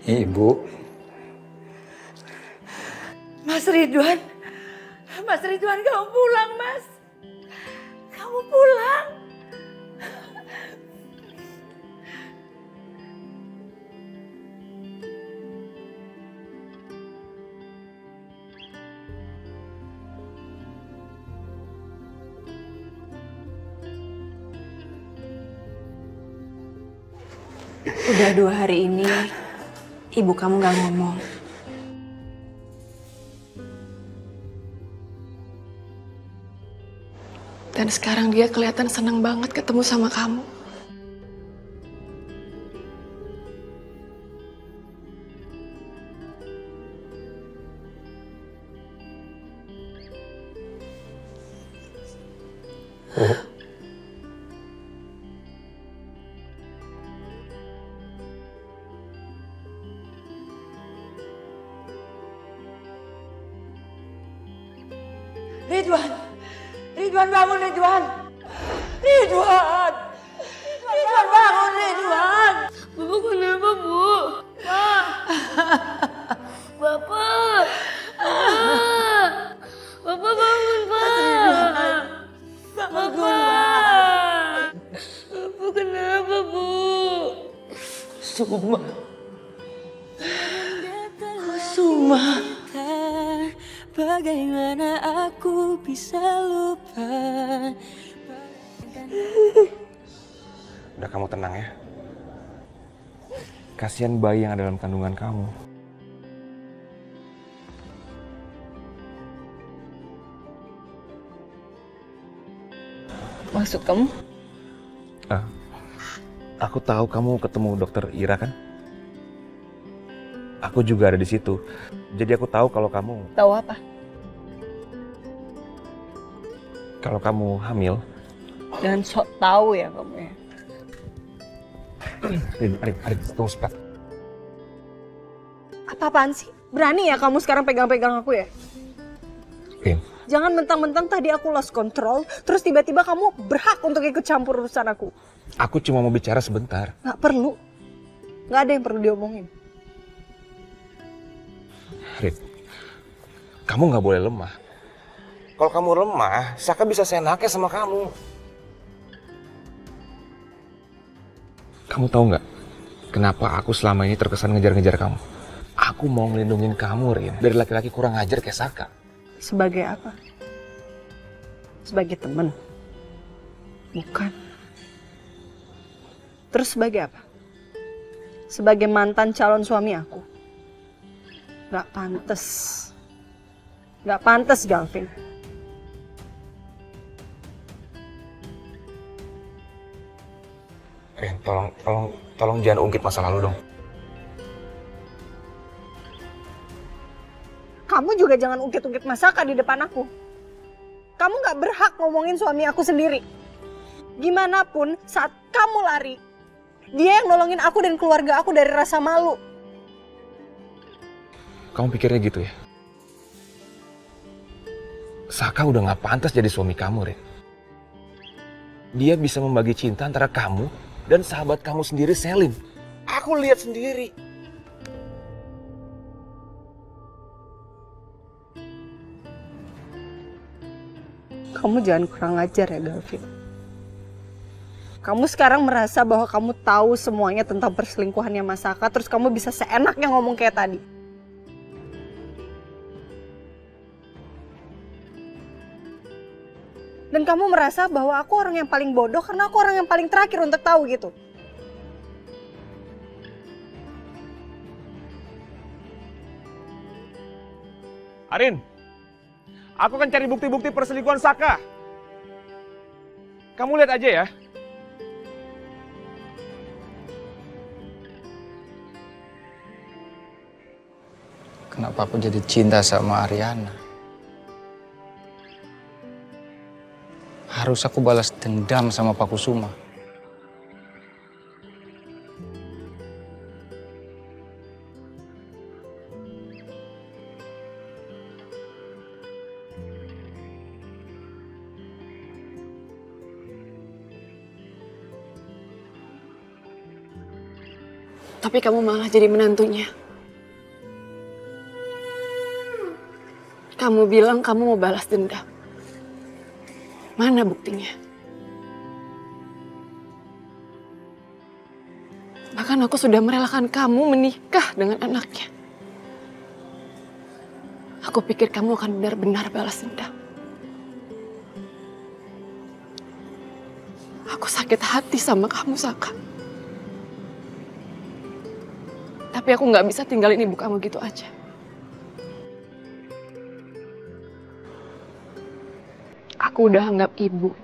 Ibu. Mas Ridwan. Mas Ridwan, kamu pulang, Mas. Kamu pulang. Udah 2 hari ini, ibu kamu gak ngomong. Dan sekarang dia kelihatan senang banget ketemu sama kamu. Ridwan. Ridwan, bangun, Ridwan. Ridwan. Ridwan, bangun, Ridwan. Bapak kenapa, Bu? Pak. Bapak. Bapak. Bapak bangun, Pak. Bapak. Bapak kenapa, Bu? Suma. Suma. Bagaimana aku bisa lupa? Udah, kamu tenang ya. Kasihan bayi yang ada dalam kandungan kamu. Maksud kamu? Aku tahu kamu ketemu dokter Ira kan? Aku juga ada di situ. Jadi aku tahu kalau kamu... Tahu apa? Kalau kamu hamil. Jangan sok tahu ya kamu ya. Arin, tunggu sebentar. Apa-apaan sih? Berani ya kamu sekarang pegang-pegang aku ya? Rin. Jangan mentang-mentang tadi aku lost control, terus tiba-tiba kamu berhak untuk ikut campur urusan aku. Aku cuma mau bicara sebentar. Nggak perlu. Nggak ada yang perlu diomongin. Rin, kamu nggak boleh lemah. Kalau kamu lemah, Saka bisa seenaknya sama kamu. Kamu tahu nggak, kenapa aku selama ini terkesan ngejar-ngejar kamu? Aku mau ngelindungin kamu, Rin, dari laki-laki kurang ajar kayak Saka. Sebagai apa? Sebagai teman? Bukan. Terus sebagai apa? Sebagai mantan calon suami aku? Gak pantas. Gak pantas, Galvin. Rin, tolong jangan ungkit masa lalu dong. Kamu juga jangan ungkit-ungkit Saka di depan aku. Kamu gak berhak ngomongin suami aku sendiri. Gimana pun saat kamu lari, dia yang nolongin aku dan keluarga aku dari rasa malu. Kamu pikirnya gitu ya? Saka udah gak pantas jadi suami kamu, Rin. Dia bisa membagi cinta antara kamu dan sahabat kamu sendiri, Selim. Aku lihat sendiri. Kamu jangan kurang ajar ya, Galvin. Kamu sekarang merasa bahwa kamu tahu semuanya tentang perselingkuhannya Saka, terus kamu bisa seenaknya ngomong kayak tadi. Dan kamu merasa bahwa aku orang yang paling bodoh karena aku orang yang paling terakhir untuk tahu gitu. Arin, aku akan cari bukti-bukti perselingkuhan Saka. Kamu lihat aja ya. Kenapa aku jadi cinta sama Ariana? Harus aku balas dendam sama Pak Kusuma. Tapi kamu malah jadi menantunya. Kamu bilang kamu mau balas dendam. Mana buktinya? Bahkan aku sudah merelakan kamu menikah dengan anaknya. Aku pikir kamu akan benar-benar balas dendam. Aku sakit hati sama kamu, Saka. Tapi aku nggak bisa tinggalin ibu kamu gitu aja. Aku udah anggap ibu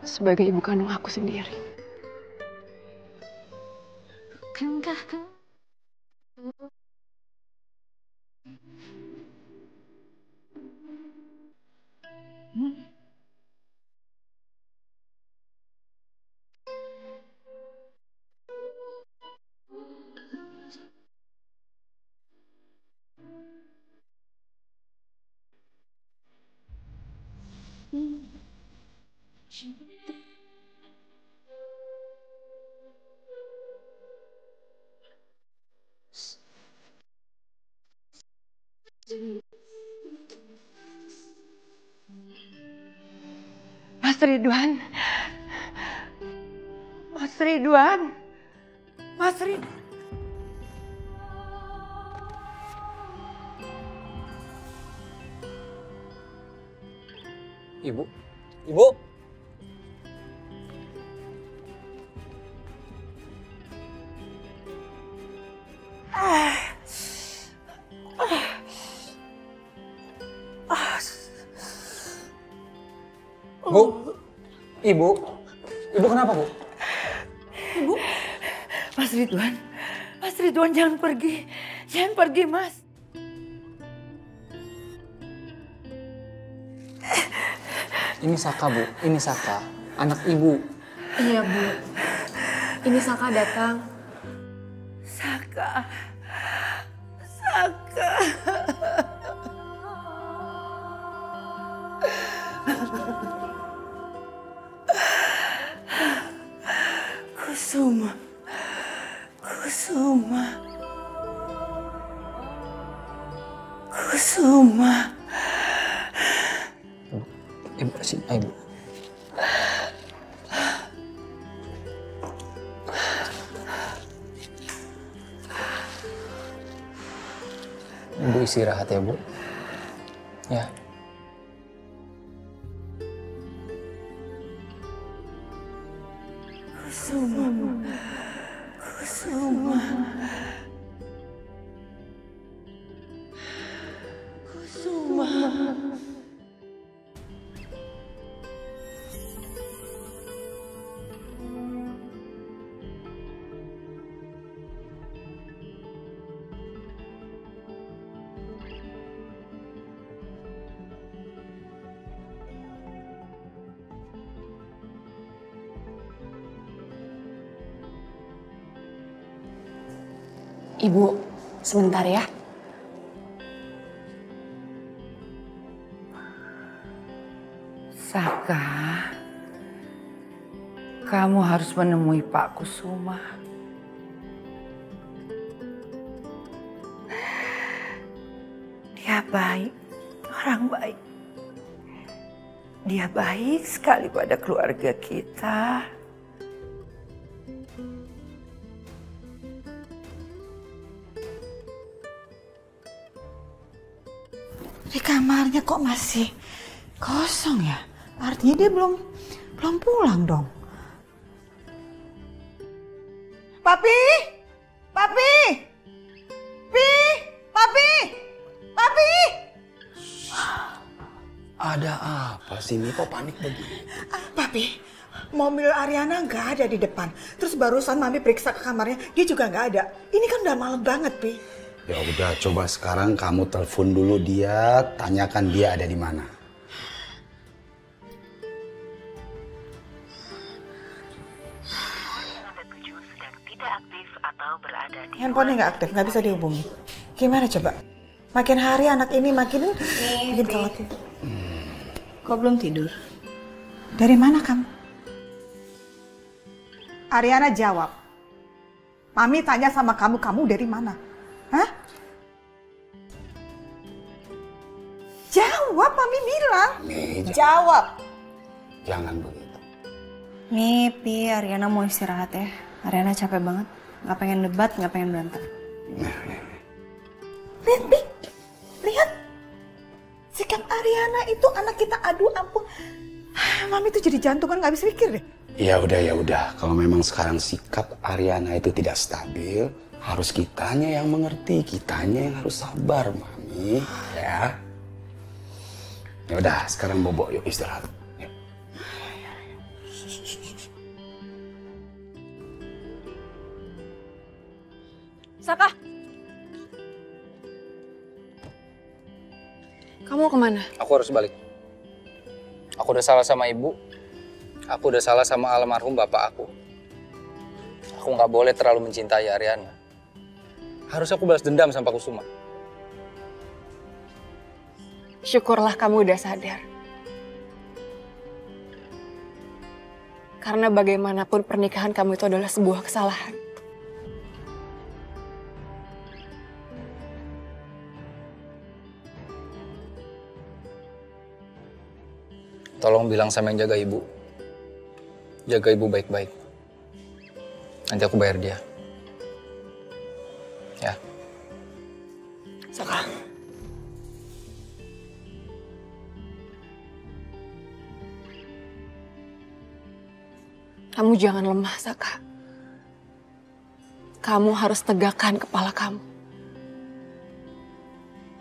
sebagai ibu kandung aku sendiri. Mas Ridwan. Mas Ridwan. Mas Ridwan. Ibu, ibu. Bu, ibu kenapa bu? Ibu, Mas Ridwan jangan pergi Mas. Ini Saka bu, ini Saka, anak ibu. Iya, Bu. Ini Saka datang. Saka. Kusuma. Ibu, sini, ayo bu. Ibu istirahat ya bu. Ya. Kusuma. Ibu, sebentar ya. Saka, kamu harus menemui Pak Kusuma. Dia baik, orang baik. Dia baik sekali pada keluarga kita. Di kamarnya kok masih kosong ya? Artinya dia belum pulang dong. Papi! Papi! Papi! Papi! Ada apa sih, Mi? Kok panik begini? Papi, mobil Ariana nggak ada di depan. Terus barusan Mami periksa ke kamarnya, dia juga nggak ada. Ini kan udah malam banget, Pi. Ya udah, coba sekarang kamu telepon dulu dia, tanyakan dia ada di mana. Handphonenya nggak aktif, nggak bisa dihubungi. Gimana coba? Makin hari anak ini makin khawatir. Kok belum tidur? Dari mana kamu? Ariana jawab. Mami tanya sama kamu, kamu dari mana? Hah? Jawab, Mami bilang. Jawab. Jangan begitu. Nih, Pi, Ariana mau istirahat ya. Ariana capek banget. Nggak pengen debat, nggak pengen berantem. Lihat, Pi. Lihat. Sikap Ariana itu anak kita, aduh ampun. Mami tuh jadi jantungan nggak bisa pikir deh. Ya udah. Kalau memang sekarang sikap Ariana itu tidak stabil, harus kitanya yang mengerti, kitanya yang harus sabar, Mami. Ya. Ya udah, sekarang bobo, yuk istirahat. Yuk. Saka! Kamu kemana? Aku harus balik. Aku udah salah sama ibu. Aku udah salah sama almarhum bapak aku. Aku nggak boleh terlalu mencintai Ariana. Harus aku balas dendam sama Kusuma. Syukurlah kamu udah sadar. Karena bagaimanapun pernikahan kamu itu adalah sebuah kesalahan. Tolong bilang sama yang jaga ibu. Jaga ibu baik-baik. Nanti aku bayar dia. Ya. Saka. Kamu jangan lemah, Saka. Kamu harus tegakkan kepala kamu.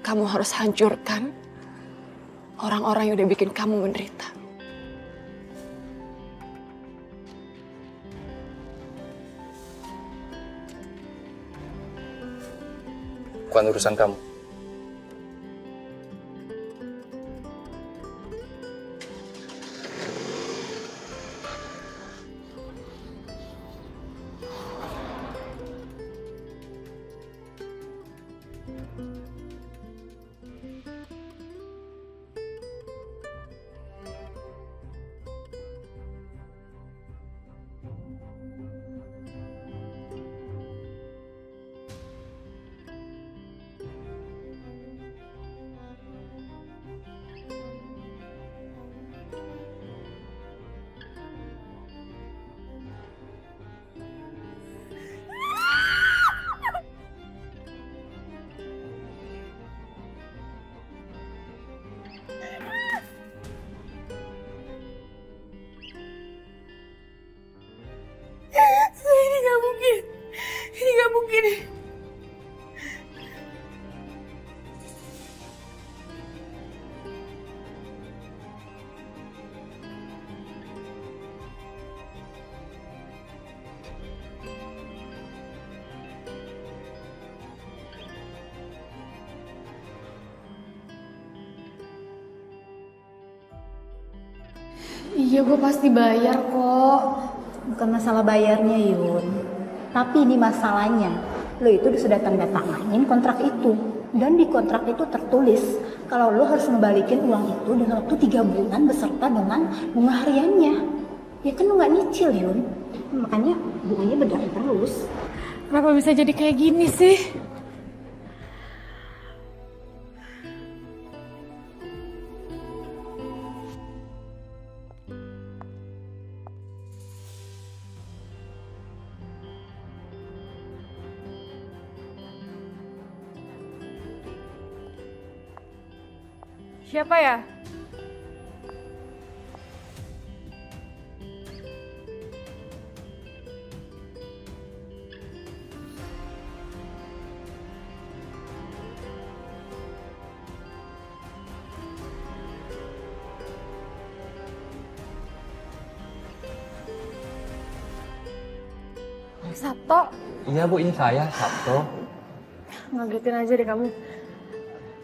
Kamu harus hancurkan orang-orang yang udah bikin kamu menderita. Bukan urusan kamu. Ini gak mungkin. Iya, gue pasti bayar kok. Bukan masalah bayarnya, Yun. Tapi ini masalahnya. Lo itu sudah tanda tanganin kontrak itu. Dan di kontrak itu tertulis kalau lo harus membalikin uang itu dalam waktu 3 bulan beserta dengan bunga hariannya. Ya kan lo gak nyicil, Yun. Makanya bunganya berdarah terus. Kenapa bisa jadi kayak gini sih? Siapa ya? Sabto. Iya Bu, ini saya, Sabto. Ngagetin aja deh kamu.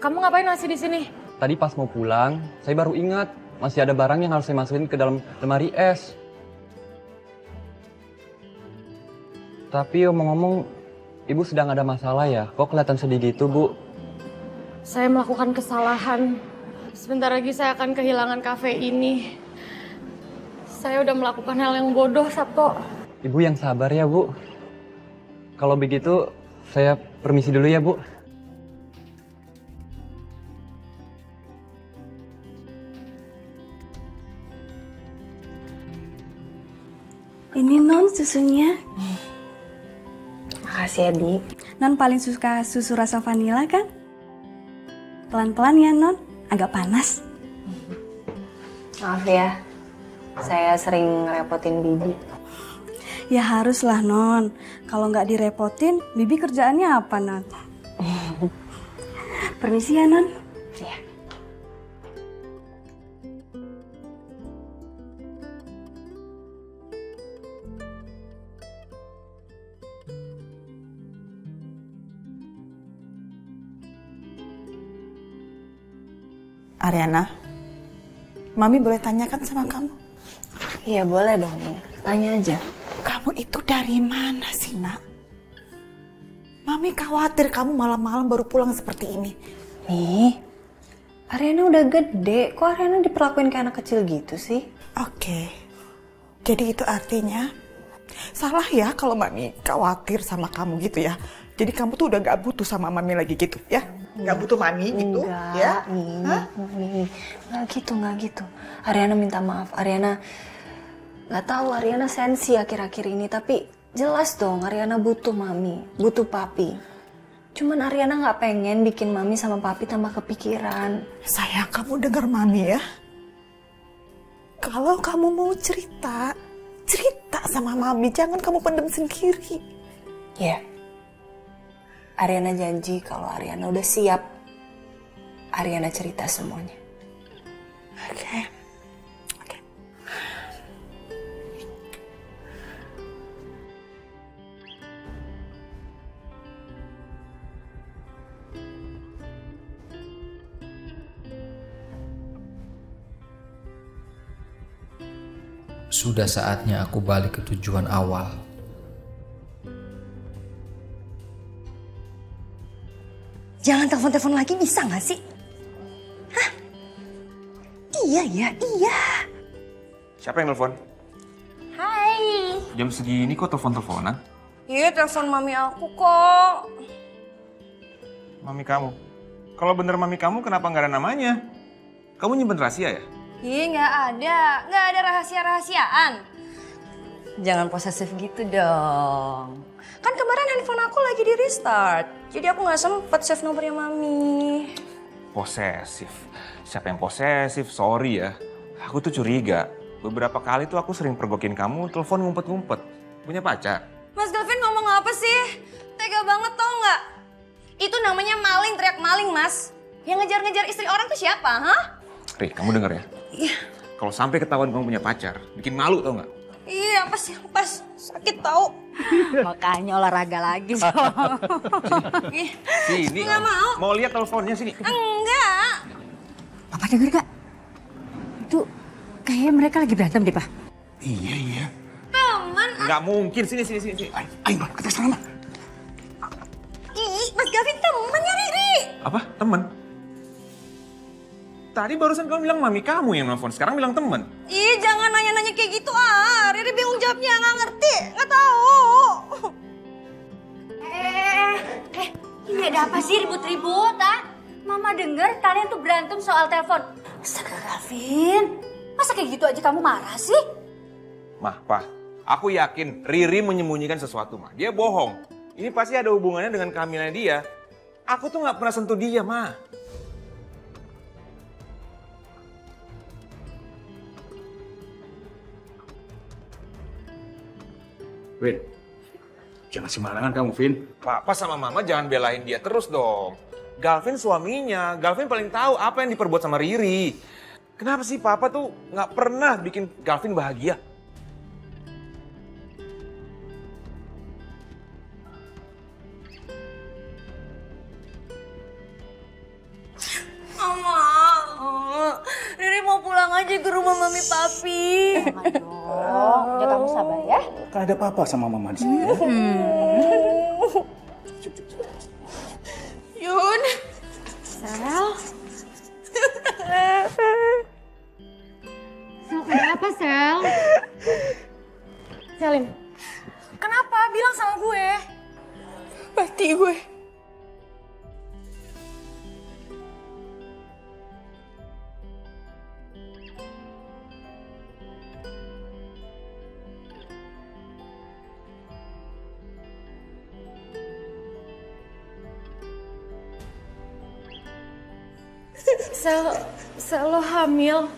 Kamu ngapain masih di sini? Tadi pas mau pulang, saya baru ingat masih ada barang yang harus saya masukin ke dalam lemari es. Tapi ngomong-ngomong, Ibu sedang ada masalah ya? Kok kelihatan sedih gitu, Bu? Saya melakukan kesalahan. Sebentar lagi saya akan kehilangan kafe ini. Saya udah melakukan hal yang bodoh, Sabto. Ibu yang sabar ya, Bu. Kalau begitu, saya permisi dulu ya, Bu. Ini Non susunya. Makasih ya, Di. Non paling suka susu rasa vanila kan? Pelan-pelan ya, Non. Agak panas. Maaf ya, saya sering ngerepotin Bibi. Ya haruslah, Non. Kalau nggak direpotin, Bibi kerjaannya apa, Non? Permisi ya, Non. Iya. Ariana, Mami boleh tanyakan sama kamu? Iya boleh dong, tanya aja. Kamu itu dari mana sih, Nak? Mami khawatir kamu malam-malam baru pulang seperti ini. Nih, Ariana udah gede, kok Ariana diperlakuin kayak anak kecil gitu sih? Oke, jadi itu artinya salah ya kalau Mami khawatir sama kamu gitu ya. Jadi kamu tuh udah gak butuh sama Mami lagi gitu ya? Gak butuh Mami gitu ya? Nggak gitu. Ariana minta maaf. Ariana nggak tahu Ariana sensi akhir-akhir ini, tapi jelas dong Ariana butuh Mami, butuh Papi. Cuman Ariana nggak pengen bikin Mami sama Papi tambah kepikiran. Sayang, kamu dengar Mami ya. Kalau kamu mau cerita sama Mami, jangan kamu pendem sendiri. Ya. Ariana janji kalau Ariana udah siap, Ariana cerita semuanya. Oke. Sudah saatnya aku balik ke tujuan awal. Jangan telepon-telepon lagi, bisa nggak sih? Hah? Iya. Siapa yang nelfon? Hai. Jam segini kok telepon-teleponan? Iya, telepon Mami aku kok. Mami kamu? Kalau bener mami kamu kenapa nggak ada namanya? Kamu nyimpen rahasia ya? Ih, nggak ada rahasia-rahasiaan. Jangan posesif gitu dong. Kan kemarin handphone aku lagi di restart, jadi aku nggak sempet save nomornya Mami. Posesif? Siapa yang posesif? Sorry ya, aku tuh curiga. Beberapa kali tuh aku sering pergokin kamu, telepon ngumpet-ngumpet. Punya pacar? Mas Gavin ngomong apa sih? Tega banget tau nggak? Itu namanya maling, teriak maling, Mas. Yang ngejar-ngejar istri orang tuh siapa, hah? Ri, kamu denger ya? Iya. Kalau sampai ketahuan kamu punya pacar, bikin malu tau nggak? Iya, pas sakit tau. Makanya olahraga lagi. Sini, Nggak mau. Mau lihat teleponnya sini. Enggak. Papa denger gak? Itu kayaknya mereka lagi berantem deh, Pak. Iya. Teman. Nggak mungkin, sini. Ayo, kita sana. Ih, Mas Gavin temennya Riri. Apa? Temen? Tadi barusan kamu bilang mami kamu yang nelfon, sekarang bilang temen. Ih, jangan nanya-nanya kayak gitu ah. Riri bingung jawabnya, nggak ngerti, nggak tahu. Ini ada apa sih ribut-ribut, ah? Mama denger kalian tuh berantem soal telepon. Astaga, Gavin. Masa kayak gitu aja kamu marah sih? Mah, Pak, aku yakin Riri menyembunyikan sesuatu, Mah. Dia bohong. Ini pasti ada hubungannya dengan kehamilannya dia. Aku tuh nggak pernah sentuh dia, Mah. Vin, jangan sembarangan kamu, Vin. Papa sama Mama jangan belain dia terus dong. Galvin suaminya, Galvin paling tahu apa yang diperbuat sama Riri. Kenapa sih Papa tuh nggak pernah bikin Galvin bahagia? Mama, Riri mau pulang aja ke rumah Mami Papi. Udah kamu sabar ya. Kan ada papa sama mama di sini. Yun. Sel. Sel, kenapa Sel? Selin, kenapa? Bilang sama gue. mati gue. Sel lo hamil.